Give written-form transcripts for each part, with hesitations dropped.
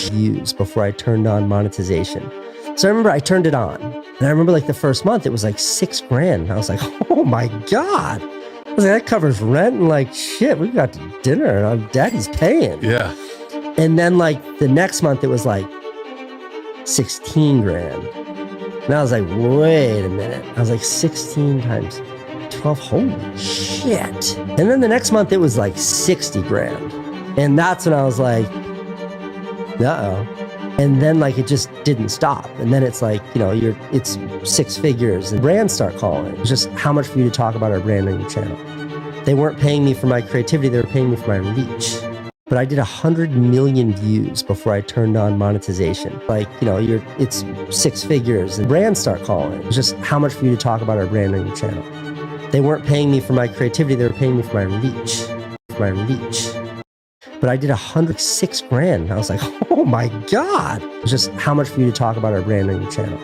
views before I turned on monetization. So I remember I turned it on, and I remember like the first month it was like $6,000. And I was like, oh my God. I was like, that covers rent and like shit, we got to dinner and daddy's paying. Yeah. And then like the next month it was like 16 grand. And I was like, wait a minute. I was like 16 times 12, holy shit. And then the next month it was like 60 grand. And that's when I was like, uh-oh. And then like it just didn't stop. And then it's like, you know, it's 6 figures and brands start calling. It's just how much for you to talk about our brand on your channel. They weren't paying me for my creativity, they were paying me for my reach. But I did 100 million views before I turned on monetization. Like, you know, it's 6 figures and brands start calling. It's just how much for you to talk about our brand on your channel. They weren't paying me for my creativity, they were paying me for my reach. But I did 106 grand. I was like, oh my God. It's just how much for you to talk about our brand on your channel.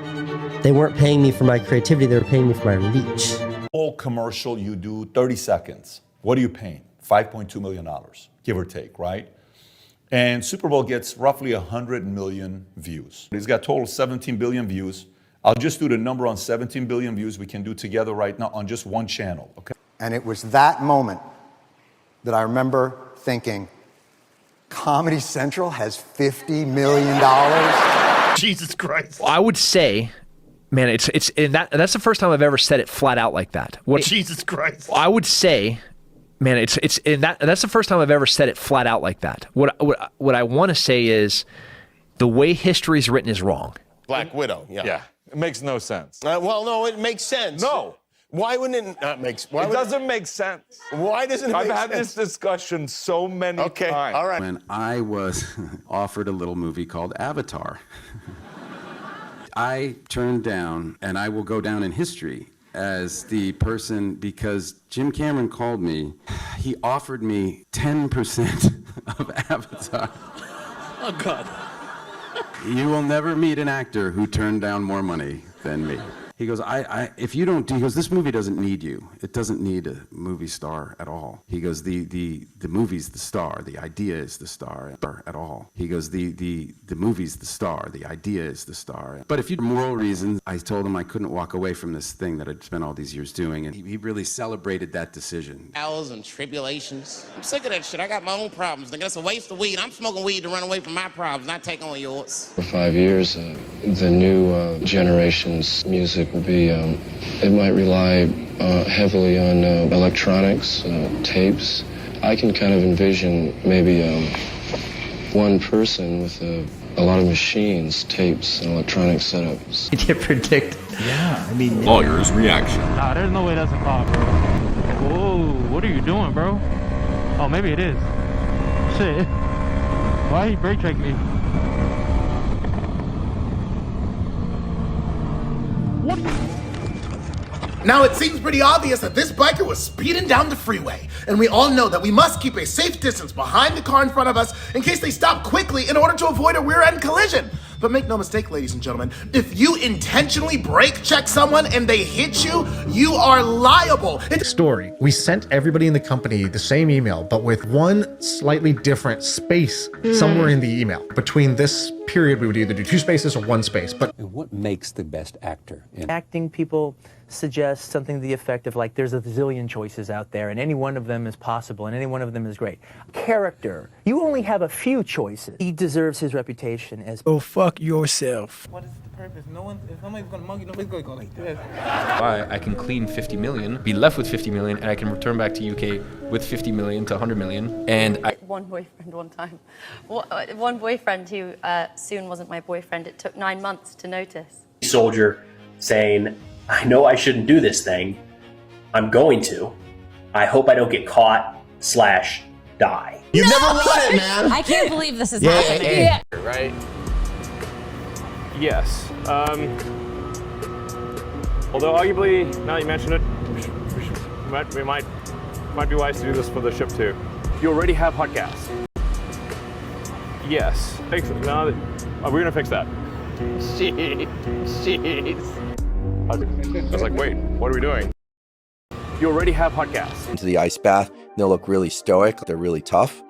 They weren't paying me for my creativity, they were paying me for my reach. Whole commercial you do, 30 seconds. What are you paying? $5.2 million, give or take, right? And Super Bowl gets roughly 100 million views. He's got total 17 billion views. I'll just do the number on 17 billion views we can do together right now on just one channel, okay? And it was that moment that I remember thinking, Comedy Central has $50 million? Jesus Christ. I would say, man, and that's the first time I've ever said it flat out like that. Jesus Christ. I would say, man, that's the first time I've ever said it flat out like that. What I want to say is the way history is written is wrong. Black Widow, yeah. Yeah, it makes no sense. Well, no, it makes sense. No. Why wouldn't it not make sense? It doesn't make sense. Why doesn't it make sense? I've had this discussion so many times. Okay, all right. When I was offered a little movie called Avatar, I turned down, and I will go down in history as the person, because Jim Cameron called me, he offered me 10% of Avatar. Oh, God. You will never meet an actor who turned down more money than me. He goes, if you don't, he goes, this movie doesn't need you. It doesn't need a movie star at all. He goes, the movie's the star. The idea is the star at all. He goes, the movie's the star. The idea is the star. But if you moral reasons, I told him I couldn't walk away from this thing that I'd spent all these years doing. And he really celebrated that decision. Trials and tribulations. I'm sick of that shit. I got my own problems. Nigga, that's a waste of weed. I'm smoking weed to run away from my problems, not take on yours. For 5 years, the new generation's music will be, it might rely heavily on electronics, tapes. I can kind of envision maybe one person with a lot of machines, tapes, and electronic setups. You can predict. Yeah, I mean... Lawyer's reaction. Nah, there's no way that's a car, bro. Whoa, what are you doing, bro? Oh, maybe it is. Shit. Why he brake check me? Now, it seems pretty obvious that this biker was speeding down the freeway, and we all know that we must keep a safe distance behind the car in front of us in case they stop quickly in order to avoid a rear-end collision. But make no mistake, ladies and gentlemen, if you intentionally brake check someone and they hit you, you are liable. Story. We sent everybody in the company the same email, but with one slightly different space somewhere in the email. Between this period, we would either do 2 spaces or 1 space. But what makes the best actor? Acting people suggest something to the effect of like, there's a zillion choices out there and any one of them is possible and any one of them is great. Character, you only have a few choices. He deserves his reputation as go fuck yourself. What is the purpose? No one, if somebody's gonna mug you, nobody's gonna go like this. I can clean 50 million, be left with 50 million, and I can return back to UK with 50 million to 100 million. And one boyfriend one time. One boyfriend who soon wasn't my boyfriend. It took 9 months to notice. Soldier saying, I know I shouldn't do this thing. I'm going to. I hope I don't get caught / die. You never won it, man. I can't believe this is happening. Yeah. Right? Yes. Although arguably, now that you mention it, we might be wise to do this for the ship too. You already have hot gas. Yes. Now that, we're gonna fix that. Jeez. I was like, wait, what are we doing? You already have hot gas. Into the ice bath, they'll look really stoic, they're really tough.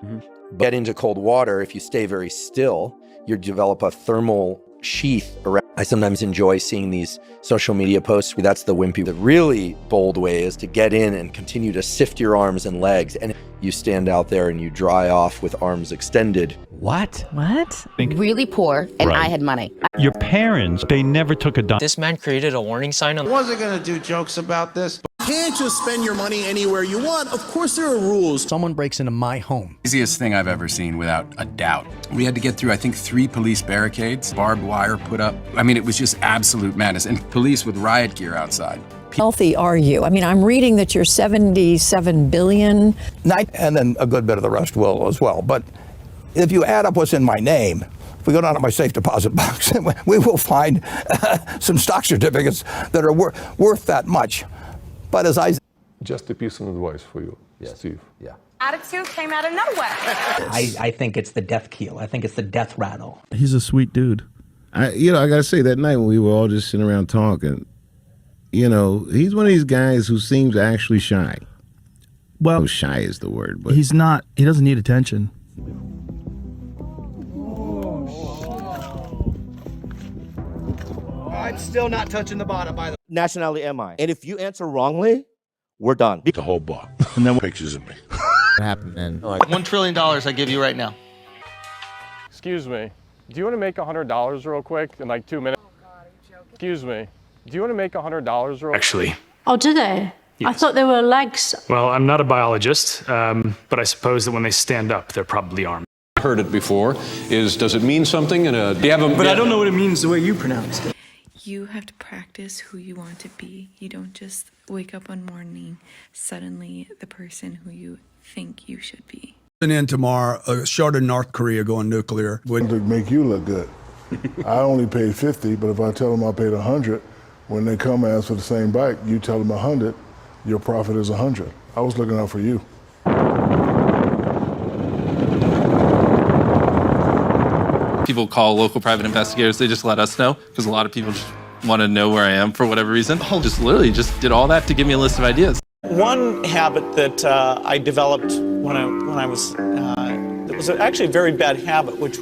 Get into cold water, if you stay very still, you develop a thermal sheath around. I sometimes enjoy seeing these social media posts. That's the wimpy. The really bold way is to get in and continue to sift your arms and legs, and you stand out there and you dry off with arms extended. What? Really poor, and I had money. Your parents, they never took a dime. This man created a warning sign on. Wasn't gonna do jokes about this. You can't just spend your money anywhere you want. Of course there are rules. Someone breaks into my home. Easiest thing I've ever seen, without a doubt. We had to get through, I think, 3 police barricades, barbed wire put up. I mean, it was just absolute madness. And police with riot gear outside. Healthy are you? I mean, I'm reading that you're 77 billion. And then a good bit of the rest will as well. But if you add up what's in my name, if we go down to my safe deposit box, we will find some stock certificates that are worth that much. But as I... Just a piece of advice for you, Steve. Yeah. Attitude came out of nowhere. I think it's the death keel. I think it's the death rattle. He's a sweet dude. I gotta say, that night when we were all just sitting around talking, he's one of these guys who seems actually shy. Well, shy is the word, but he's not. He doesn't need attention. I'm still not touching the bottom, by the way. Nationality am I? And if you answer wrongly, we're done. The whole bar. And then pictures of me. What happened then? $1 trillion I give you right now. Excuse me. Do you want to make $100 real quick in like 2 minutes? Excuse me. Do you want to make $100 real? Actually. Oh, do they? I thought they were legs. Well, I'm not a biologist, but I suppose that when they stand up, they're probably armed. Heard it before. Does it mean something? Do you have a? But I don't know what it means the way you pronounced it. You have to practice who you want to be. You don't just wake up one morning suddenly the person who you think you should be. And then tomorrow, short of North Korea going nuclear. Wouldn't make you look good. I only paid 50, but if I tell them I paid 100, when they come and ask for the same bike, you tell them 100, your profit is 100. I was looking out for you. People call local private investigators, they just let us know, because a lot of people just want to know where I am for whatever reason. Just literally just did all that to give me a list of ideas. One habit that I developed when I was, it was actually a very bad habit, which...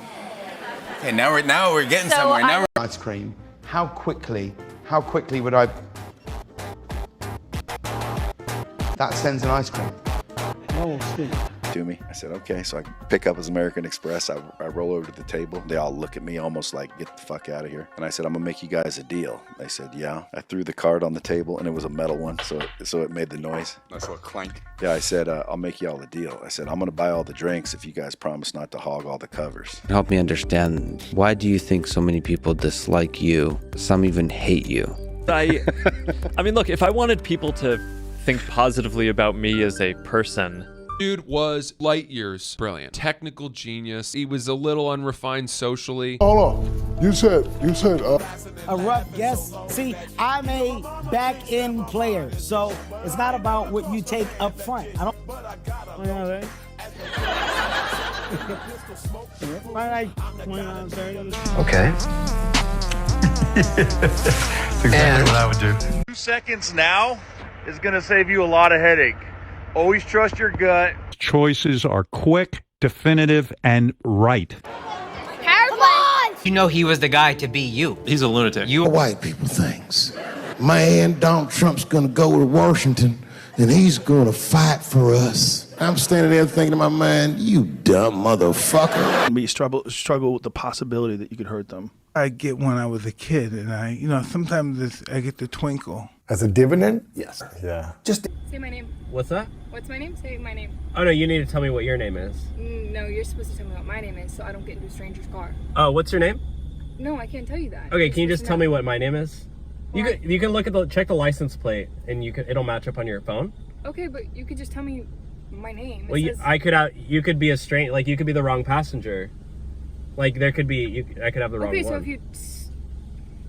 Okay, now we're getting somewhere. Now we're... Ice cream. How quickly would I... That sends an ice cream. Oh, shit. To me, I said, okay. So I pick up his American Express. I roll over to the table. They all look at me almost like, get the fuck out of here. And I said, I'm gonna make you guys a deal. They said, yeah. I threw the card on the table, and it was a metal one, so it made the noise. Nice little clank. Yeah, I said, I'll make you all a deal. I said, I'm gonna buy all the drinks if you guys promise not to hog all the covers. Help me understand, why do you think so many people dislike you? Some even hate you. I mean, look, if I wanted people to think positively about me as a person, dude was light years brilliant. Technical genius. He was a little unrefined socially. Hold on. You said A rough guess. See, I'm a back-end player, so it's not about what you take up front. I don't... Okay. That's exactly what I would do. 2 seconds now is going to save you a lot of headache. Always trust your gut. Choices are quick, definitive, and right. You know he was the guy to be you. He's a lunatic. White people thinks, man, Donald Trump's gonna go to Washington and he's gonna fight for us. I'm standing there thinking to my mind, you dumb motherfucker. We struggle with the possibility that you could hurt them. I get when I was a kid, and sometimes I get the twinkle. As a dividend? Yes. Yeah. Just say my name. What's that? What's my name? Say my name. Oh no, you need to tell me what your name is. No, you're supposed to tell me what my name is, so I don't get into a stranger's car. Oh, what's your name? No, I can't tell you that. Okay, can you just tell me what my name is? You can look at check the license plate, and it'll match up on your phone. Okay, but you could just tell me my name. Well, you could be a you could be the wrong passenger. Like there could be I could have the wrong one. Okay, so if you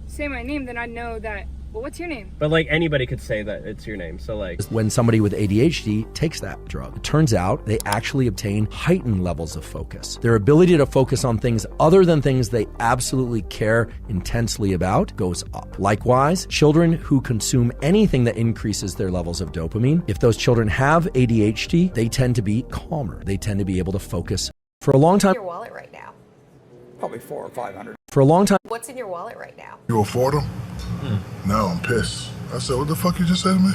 say my name, then I know that. Well, what's your name? But like anybody could say that it's your name. So like when somebody with ADHD takes that drug, it turns out they actually obtain heightened levels of focus. Their ability to focus on things other than things they absolutely care intensely about goes up. Likewise, children who consume anything that increases their levels of dopamine, if those children have ADHD, they tend to be calmer. They tend to be able to focus for a long time. Your wallet right now. Probably 400 or 500. For a long time. What's in your wallet right now? You afford them? No, I'm pissed. I said, what the fuck you just said to me?